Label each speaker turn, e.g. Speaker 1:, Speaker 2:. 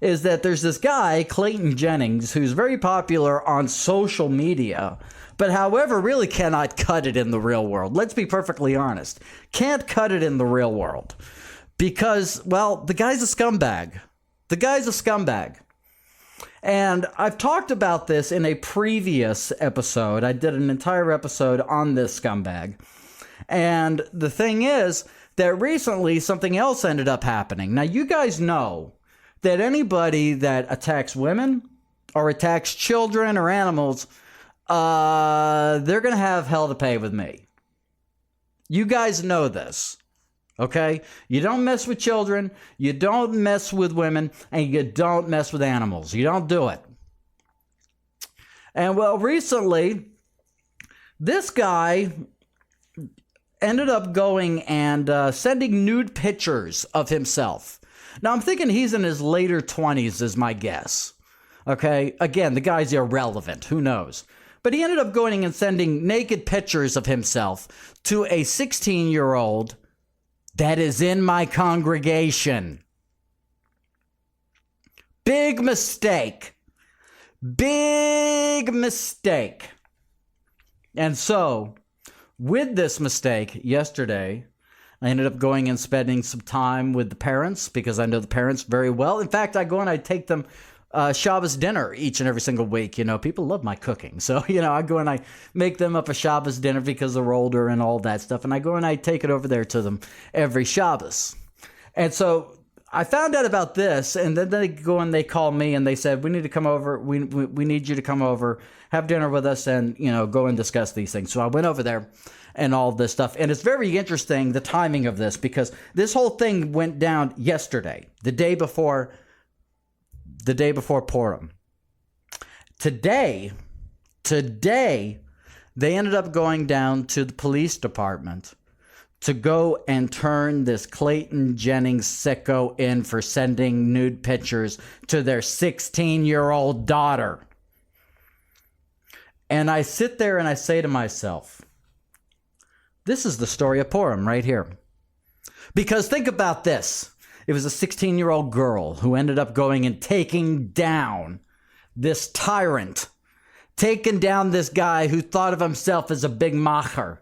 Speaker 1: is that there's this guy, Clayton Jennings, who's very popular on social media, but however, really cannot cut it in the real world. Let's be perfectly honest. Can't cut it in the real world because, well, the guy's a scumbag. The guy's a scumbag. And I've talked about this in a previous episode. I did an entire episode on this scumbag. And the thing is that recently something else ended up happening. Now, you guys know that anybody that attacks women or attacks children or animals, they're going to have hell to pay with me. You guys know this, okay? You don't mess with children, you don't mess with women, and you don't mess with animals. You don't do it. And well, recently, this guy ended up going and sending nude pictures of himself. Now, I'm thinking he's in his later 20s is my guess. Okay? Again, the guy's irrelevant. Who knows? But he ended up going and sending naked pictures of himself to a 16-year-old that is in my congregation. Big mistake. Big mistake. And so, with this mistake, yesterday, I ended up going and spending some time with the parents because I know the parents very well. In fact, I go and I take them Shabbos dinner each and every single week. You know, people love my cooking. So, you know, I go and I make them up a Shabbos dinner because they're older and all that stuff. And I go and I take it over there to them every Shabbos. And so I found out about this, and then they go and they call me and they said, we need to come over. We need you to come over, have dinner with us, and, you know, go and discuss these things. So I went over there and all this stuff. And it's very interesting, the timing of this, because this whole thing went down yesterday, the day before Purim. Today, they ended up going down to the police department to go and turn this Clayton Jennings sicko in for sending nude pictures to their 16-year-old daughter. And I sit there and I say to myself, this is the story of Purim right here. Because think about this. It was a 16-year-old girl who ended up going and taking down this tyrant, taking down this guy who thought of himself as a big macher.